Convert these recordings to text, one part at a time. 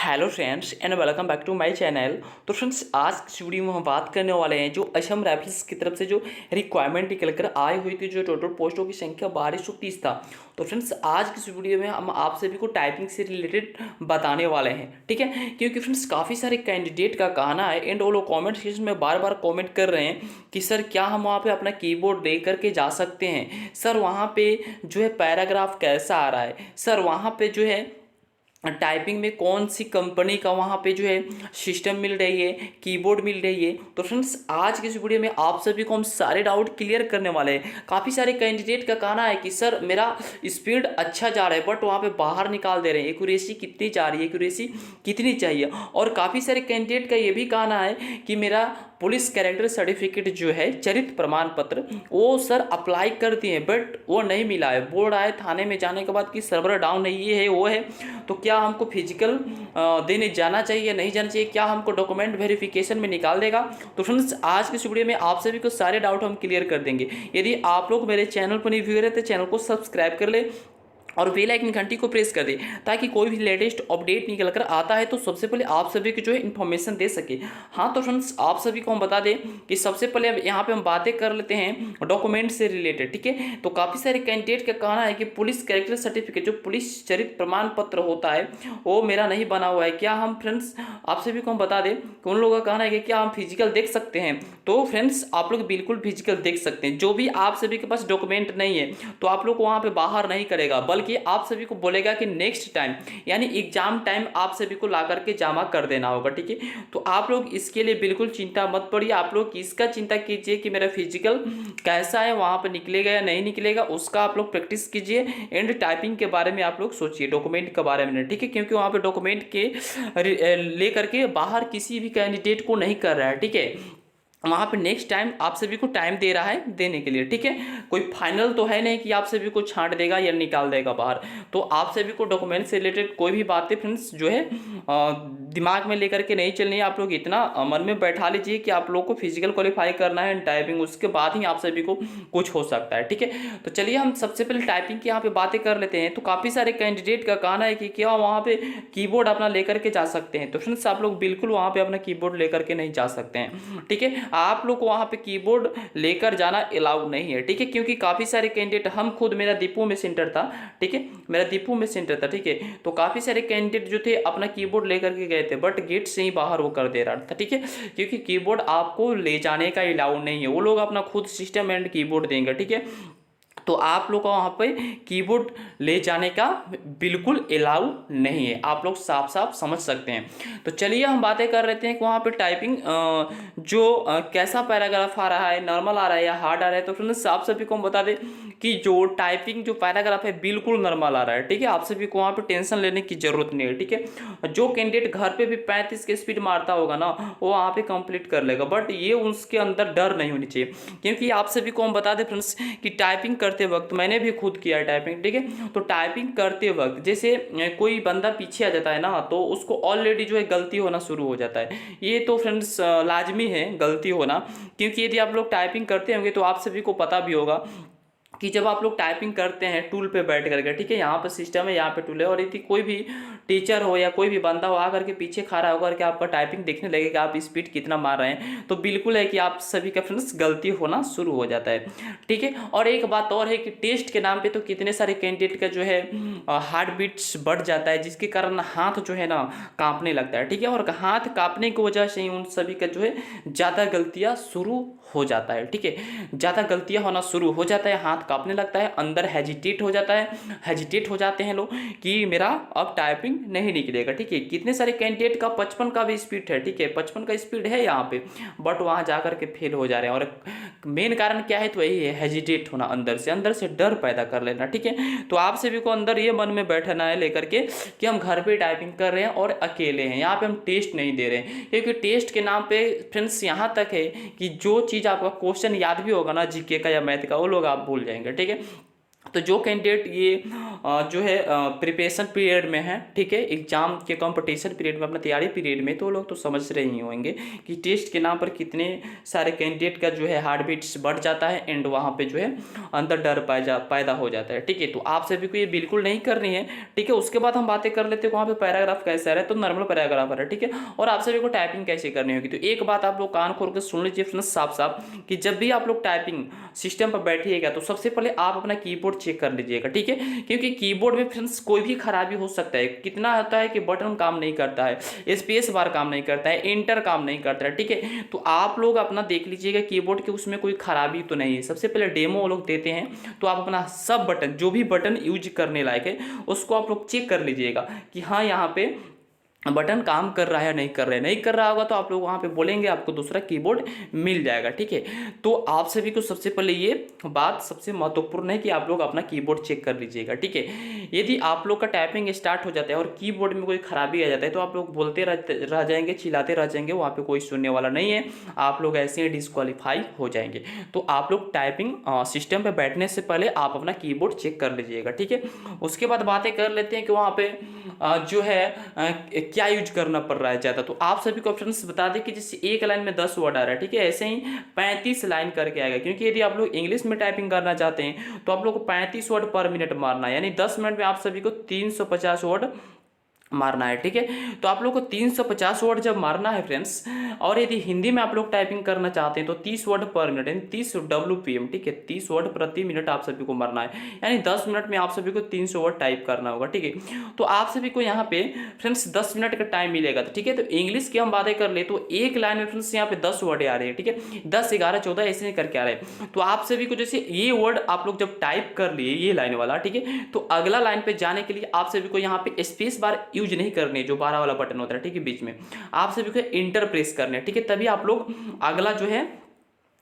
Hello friends and welcome back to my channel. तो friends आज की वीडियो में हम बात करने वाले हैं जो असम राइफल्स की तरफ से जो रिक्वायरमेंट निकल कर आई हुई थी, जो टोटल पोस्टों की संख्या 1230 था। तो फ्रेंड्स आज की इस वीडियो में हम आप सभी को टाइपिंग से रिलेटेड बताने वाले हैं, ठीक है। क्योंकि फ्रेंड्स काफ़ी सारे कैंडिडेट का कहना है एंड वो लोग कॉमेंट सेक्शन में बार बार कॉमेंट कर रहे हैं कि सर क्या हम वहाँ पर अपना कीबोर्ड दे करके जा सकते हैं, सर वहाँ पर जो है पैराग्राफ कैसा आ रहा है, सर वहाँ पर जो है टाइपिंग में कौन सी कंपनी का वहाँ पे जो है सिस्टम मिल रही है, कीबोर्ड मिल रही है। तो फ्रेंड्स आज की इस वीडियो में आप सभी को हम सारे डाउट क्लियर करने वाले हैं। काफ़ी सारे कैंडिडेट का कहना है कि सर मेरा स्पीड अच्छा जा रहा है बट वहाँ पे बाहर निकाल दे रहे हैं, एक्यूरेसी कितनी जा रही है, एक्यूरेसी कितनी चाहिए। और काफ़ी सारे कैंडिडेट का ये भी कहना है कि मेरा पुलिस कैरेक्टर सर्टिफिकेट जो है चरित्र प्रमाण पत्र वो सर अप्लाई कर दिए बट वो नहीं मिला है। बोर्ड आए थाने में जाने के बाद कि सर्वर डाउन है, ये है वो है, तो क्या हमको फिजिकल देने जाना चाहिए नहीं जाना चाहिए, क्या हमको डॉक्यूमेंट वेरिफिकेशन में निकाल देगा। तो फ्रेंड्स आज की वीडियो में आप सभी को सारे डाउट हम क्लियर कर देंगे। यदि आप लोग मेरे चैनल पर नहीं व्यू रहे तो चैनल को सब्सक्राइब कर ले और बेल आइकन घंटी को प्रेस कर दे ताकि कोई भी लेटेस्ट अपडेट निकल कर आता है तो सबसे पहले आप सभी को जो है इन्फॉर्मेशन दे सके। हाँ तो फ्रेंड्स आप सभी को हम बता दें कि सबसे पहले अब यहाँ पे हम बातें कर लेते हैं डॉक्यूमेंट से रिलेटेड, ठीक है। तो काफ़ी सारे कैंडिडेट का कहना है कि पुलिस कैरेक्टर सर्टिफिकेट जो पुलिस चरित्र प्रमाण पत्र होता है वो मेरा नहीं बना हुआ है। क्या हम फ्रेंड्स आप सभी को हम बता दें कि उन लोगों का कहना है कि क्या हम फिजिकल देख सकते हैं। तो फ्रेंड्स आप लोग बिल्कुल फिजिकल देख सकते हैं। जो भी आप सभी के पास डॉक्यूमेंट नहीं है तो आप लोग को वहाँ पर बाहर नहीं करेगा बल्कि कि आप सभी को बोलेगा कि नेक्स्ट टाइम यानी एग्जाम टाइम आप सभी को ला करके जमा कर देना होगा, ठीक है। तो आप लोग इसके लिए बिल्कुल चिंता मत पड़िए, आप लोग इसका चिंता कीजिए कि मेरा फिजिकल कैसा है, वहां पर निकलेगा या नहीं निकलेगा, उसका आप लोग प्रैक्टिस कीजिए एंड टाइपिंग के बारे में आप लोग सोचिए, डॉक्यूमेंट के बारे में, ठीक है। क्योंकि वहां पर डॉक्यूमेंट के लेकर के बाहर किसी भी कैंडिडेट को नहीं कर रहा है, ठीक है। वहाँ पे नेक्स्ट टाइम आप सभी को टाइम दे रहा है देने के लिए, ठीक है। कोई फाइनल तो है नहीं कि आप सभी को छांट देगा या निकाल देगा बाहर। तो आप सभी को डॉक्यूमेंट से रिलेटेड कोई भी बातें फ्रेंड्स जो है दिमाग में लेकर के नहीं चलनी है। आप लोग इतना मन में बैठा लीजिए कि आप लोग को फिजिकल क्वालिफाई करना है टाइपिंग, उसके बाद ही आप सभी को कुछ हो सकता है, ठीक है। तो चलिए हम सबसे पहले टाइपिंग की यहाँ पे बातें कर लेते हैं। तो काफ़ी सारे कैंडिडेट का कहना है कि क्या वहाँ पे कीबोर्ड अपना लेकर के जा सकते हैं। तो फ्रेंड्स आप लोग बिल्कुल वहाँ पे अपना कीबोर्ड लेकर के नहीं जा सकते हैं, ठीक है। आप लोग को वहाँ पे कीबोर्ड लेकर जाना अलाउड नहीं है, ठीक है। क्योंकि काफ़ी सारे कैंडिडेट, हम खुद मेरा दीपू में सेंटर था, ठीक है, मेरा दीपू में सेंटर था, ठीक है। तो काफ़ी सारे कैंडिडेट जो थे अपना कीबोर्ड लेकर के गए थे बट गेट से ही बाहर वो कर दे रहा था, ठीक है। क्योंकि कीबोर्ड आपको ले जाने का अलाउड नहीं है, वो लोग अपना खुद सिस्टम एंड कीबोर्ड देंगे, ठीक है। तो आप लोग का वहाँ पे कीबोर्ड ले जाने का बिल्कुल अलाउ नहीं है, आप लोग साफ साफ समझ सकते हैं। तो चलिए हम बातें कर लेते हैं कि वहाँ पे टाइपिंग कैसा पैराग्राफ आ रहा है, नॉर्मल आ रहा है या हार्ड आ रहा है। तो फ्रेंड्स आप सभी को हम बता दें कि जो टाइपिंग जो पैराग्राफ है बिल्कुल नॉर्मल आ रहा है, ठीक है। आप सभी को वहाँ पे टेंशन लेने की जरूरत नहीं है, ठीक है। जो कैंडिडेट घर पे भी 35 की स्पीड मारता होगा ना वो वहाँ पे कंप्लीट कर लेगा, बट ये उसके अंदर डर नहीं होनी चाहिए। क्योंकि आप सभी को हम बता दें फ्रेंड्स कि टाइपिंग करते वक्त, मैंने भी खुद किया है टाइपिंग, ठीक है। तो टाइपिंग करते वक्त जैसे कोई बंदा पीछे आ जाता है ना तो उसको ऑलरेडी जो है गलती होना शुरू हो जाता है। ये तो फ्रेंड्स लाजमी है गलती होना, क्योंकि यदि आप लोग टाइपिंग करते होंगे तो आप सभी को पता भी होगा कि जब आप लोग टाइपिंग करते हैं टूल पे बैठ करके, ठीक है, यहाँ पर सिस्टम है, यहाँ पे टूल है, और यदि कोई भी टीचर हो या कोई भी बंदा हो आकर के पीछे खड़ा होकर के आपका टाइपिंग देखने लगे कि आप स्पीड कितना मार रहे हैं तो बिल्कुल है कि आप सभी का फ्रेंड्स गलती होना शुरू हो जाता है, ठीक है। और एक बात और है कि टेस्ट के नाम पे तो कितने सारे कैंडिडेट का जो है हार्ट बीट्स बढ़ जाता है, जिसके कारण हाथ जो है ना कांपने लगता है, ठीक है। और हाथ कांपने की वजह से ही उन सभी का जो है ज़्यादा गलतियाँ शुरू हो जाता है, ठीक है। ज़्यादा गलतियाँ होना शुरू हो जाता है, हाथ कांपने लगता है, अंदर हेजिटेट हो जाता है, हेजिटेट हो जाते हैं लोग कि मेरा अब टाइपिंग नहीं निकलेगा, ठीक है। कितने सारे कैंडिडेट का 55 का भी स्पीड है, ठीक है, 55 का स्पीड है यहाँ पे, बट वहाँ जाकर के फेल हो जा रहे हैं। और मेन कारण क्या है तो वही है हेजिटेट होना, अंदर से डर पैदा कर लेना, ठीक है। तो आप सभी को अंदर ये मन में बैठना है लेकर के कि हम घर पे टाइपिंग कर रहे हैं और अकेले हैं, यहाँ पे हम टेस्ट नहीं दे रहे हैं। क्योंकि टेस्ट के नाम पे फ्रेंड्स यहाँ तक है कि जो चीज़ आपका क्वेश्चन याद भी होगा ना जीके का या मैथ का वो लोग आप भूल जाएंगे, ठीक है। तो जो कैंडिडेट ये जो है प्रिपरेशन पीरियड में है, ठीक है, एग्जाम के कंपटीशन पीरियड में, अपना तैयारी पीरियड में, तो लोग तो समझ रहे ही होंगे कि टेस्ट के नाम पर कितने सारे कैंडिडेट का जो है हार्ट बीट्स बढ़ जाता है एंड वहाँ पे जो है अंदर डर पैदा हो जाता है, ठीक है। तो आप सभी को ये बिल्कुल नहीं करनी है, ठीक है। उसके बाद हम बातें कर लेते हैं वहाँ पे पैराग्राफ कैसा है, तो नॉर्मल पैराग्राफ है, ठीक है। और आप सभी को टाइपिंग कैसे करनी होगी, तो एक बात आप लोग कान खोल कर सुन लीजिए फ्रेंड्स साफ साफ, कि जब भी आप लोग टाइपिंग सिस्टम पर बैठिएगा तो सबसे पहले आप अपना कीबोर्ड चेक कर लीजिएगा, ठीक है। क्योंकि कीबोर्ड में फ्रेंड्स कोई भी खराबी हो सकता है। कितना होता है कि बटन काम नहीं करता है, स्पेस बार काम नहीं करता है, इंटर काम नहीं करता है, ठीक है। तो आप लोग अपना देख लीजिएगा कीबोर्ड के उसमें कोई खराबी तो नहीं है। सबसे पहले डेमो वो लोग देते हैं, तो आप अपना सब बटन, जो भी बटन यूज करने लायक है, उसको आप लोग चेक कर लीजिएगा कि हाँ यहाँ पे बटन काम कर रहा है या नहीं कर रहा है। नहीं कर रहा होगा तो आप लोग वहाँ पे बोलेंगे, आपको दूसरा कीबोर्ड मिल जाएगा, ठीक है। तो आप सभी को सबसे पहले ये बात सबसे महत्वपूर्ण है कि आप लोग अपना कीबोर्ड चेक कर लीजिएगा, ठीक है। यदि आप लोग का टाइपिंग स्टार्ट हो जाता है और कीबोर्ड में कोई खराबी आ जाता है तो आप लोग बोलते रह जाएंगे, चिल्लाते रह जाएंगे, वहाँ पे कोई सुनने वाला नहीं है, आप लोग ऐसे ही डिस्क्वालीफाई हो जाएंगे। तो आप लोग टाइपिंग सिस्टम पर बैठने से पहले आप अपना कीबोर्ड चेक कर लीजिएगा, ठीक है। उसके बाद बातें कर लेते हैं कि वहाँ पे जो है क्या यूज करना पड़ रहा है ज़्यादा। तो आप सभी को ऑप्शंस बता दें कि जैसे एक लाइन में 10 वर्ड आ रहा है, ठीक है, ऐसे ही 35 लाइन करके आएगा। क्योंकि यदि आप लोग इंग्लिश में टाइपिंग करना चाहते हैं तो आप लोग को 35 वर्ड पर मिनट मारना है, यानी 10 मिनट में आप सभी को 350 वर्ड मारना है, ठीक है। तो आप लोग को 350 वर्ड जब मारना है फ्रेंड्स, और यदि हिंदी में आप लोग टाइपिंग करना चाहते हैं तो 30 वर्ड पर मिनट, यानी 30 WPM, ठीक है, 30 वर्ड प्रति मिनट आप सभी को मारना है, यानी 10 मिनट में आप सभी को 300 वर्ड टाइप करना होगा, ठीक है। तो आप सभी को यहाँ पे फ्रेंड्स 10 मिनट का टाइम मिलेगा, ठीक है। तो इंग्लिश की हम बातें कर ले तो एक लाइन में फ्रेंड्स यहाँ पे 10 वर्ड आ रहे हैं, ठीक है, 10, 11, 14 ऐसे करके आ रहे हैं। तो आप सभी को जैसे ये वर्ड आप लोग जब टाइप कर लिए ये लाइन वाला, ठीक है, तो अगला लाइन पे जाने के लिए आप सभी को यहाँ पे स्पेस बार यूज नहीं करनी है, जो 12 वाला बटन होता है, ठीक है, बीच में आप सभी को इंटर प्रेस करने, ठीक है, तभी आप लोग अगला जो है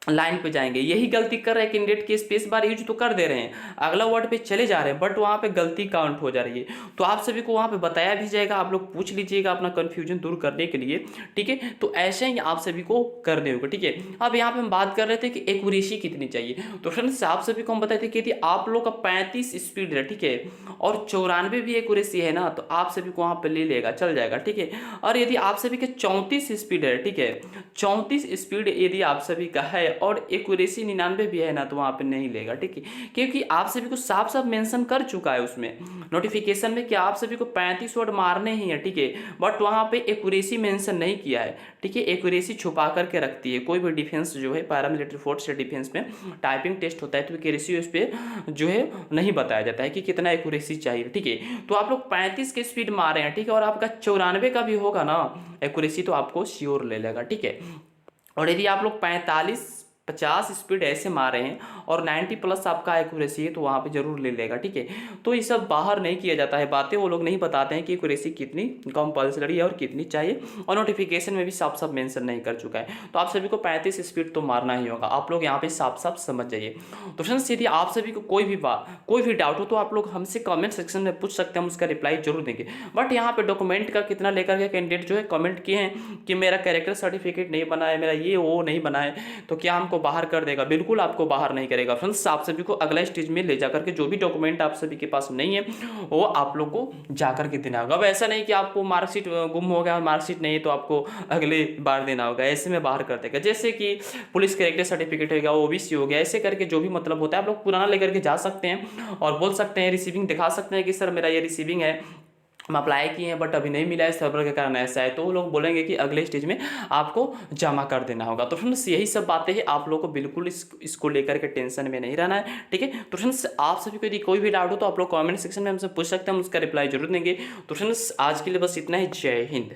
लाइन पे जाएंगे। यही गलती कर रहे हैं कैंडिडेट की, स्पेस बार यूज तो कर दे रहे हैं, अगला वर्ड पे चले जा रहे हैं, बट वहाँ पे गलती काउंट हो जा रही है। तो आप सभी को वहाँ पे बताया भी जाएगा, आप लोग पूछ लीजिएगा अपना कंफ्यूजन दूर करने के लिए, ठीक है। तो ऐसे ही आप सभी को करने होगा, ठीक है। अब यहाँ पे हम बात कर रहे थे कि एक्यूरेसी कितनी चाहिए। तो फ्रेंड्स आप सभी को हम बताए थे कि यदि आप लोग का 35 स्पीड है, ठीक है, और 94 भी एक्यूरेसी है ना, तो आप सभी को वहाँ पे ले लेगा, चल जाएगा, ठीक है। और यदि आप सभी के 34 स्पीड है, ठीक है, 34 स्पीड यदि आप सभी का है और एक्यूरेसी 99 भी है ना, तो वहाँ पे नहीं लेगा, ठीक है। क्योंकि आप सभी को साफ साफ मेंशन कर चुका है उसमें नोटिफिकेशन में कि आप सभी को 35 वर्ड मारने ही है, ठीक है, बट वहाँ पे एक्यूरेसी मेंशन नहीं किया है, ठीक है। एक्यूरेसी छुपा करके रखती है। कोई भी डिफेंस जो है पैरामिलिट्री फोर्स या डिफेंस में टाइपिंग टेस्ट होता है तो एक्यूरेसी उस पर जो है नहीं बताया जाता है कि कितना एक्यूरेसी चाहिए, ठीक है। तो आप लोग 35 के स्पीड मारे हैं, ठीक है, और आपका 94 का भी होगा ना एक्यूरेसी, तो आपको श्योर ले लेगा, ठीक है। और यदि आप लोग 45-50 स्पीड ऐसे मारे हैं और 90 प्लस आपका एक्यूरेसी है तो वहाँ पे जरूर ले लेगा, ठीक है। तो ये सब बाहर नहीं किया जाता है, बातें वो लोग नहीं बताते हैं कि एक्यूरेसी कितनी कंपल्सरी है और कितनी चाहिए, और नोटिफिकेशन में भी साफ साफ मेंशन नहीं कर चुका है। तो आप सभी को 35 स्पीड तो मारना ही होगा, आप लोग यहाँ पे साफ साफ समझ जाइए। तो फ्रेंड्स यदि आप सभी को कोई भी डाउट हो तो आप लोग हमसे कमेंट सेक्शन में पूछ सकते हैं, हम उसका रिप्लाई जरूर देंगे। बट यहाँ पे डॉक्यूमेंट का कितना लेकर के कैंडिडेट जो है कमेंट किए हैं कि मेरा कैरेक्टर सर्टिफिकेट नहीं बना है, मेरा ये वो नहीं बना है, तो क्या हमको बाहर कर देगा? बिल्कुल आपको बाहर नहीं करेगा फ्रेंड्स। आप सभी को अगला स्टेज में ले जाकर के जो भी डॉक्यूमेंट आप सभी के पास नहीं है वो आप लोग को जाकर के देना होगा। अब ऐसा नहीं कि आपको मार्कशीट गुम हो गया और मार्कशीट नहीं है तो आपको अगले बार देना होगा, ऐसे में बाहर कर देगा। जैसे कि पुलिस कैरेक्टर सर्टिफिकेट हो गया, ओबीसी हो गया, ऐसे करके जो भी मतलब होता है आप लोग पुराना लेकर के जा सकते हैं और बोल सकते हैं, रिसीविंग दिखा सकते हैं कि सर मेरा ये रिसीविंग है, हम अप्लाई किए हैं बट अभी नहीं मिला है, सर्वर के कारण ऐसा है, तो वो लोग बोलेंगे कि अगले स्टेज में आपको जमा कर देना होगा। तो फ्रेंड्स यही सब बातें हैं, आप लोग को बिल्कुल इसको लेकर के टेंशन में नहीं रहना है, ठीक है। तो फ्रेंड्स आप सभी को यदि कोई भी डाउट हो तो आप लोग कमेंट सेक्शन में हमसे पूछ सकते हैं, हम उसका रिप्लाई जरूर देंगे। तो फ्रेंड्स आज के लिए बस इतना ही। जय हिंद।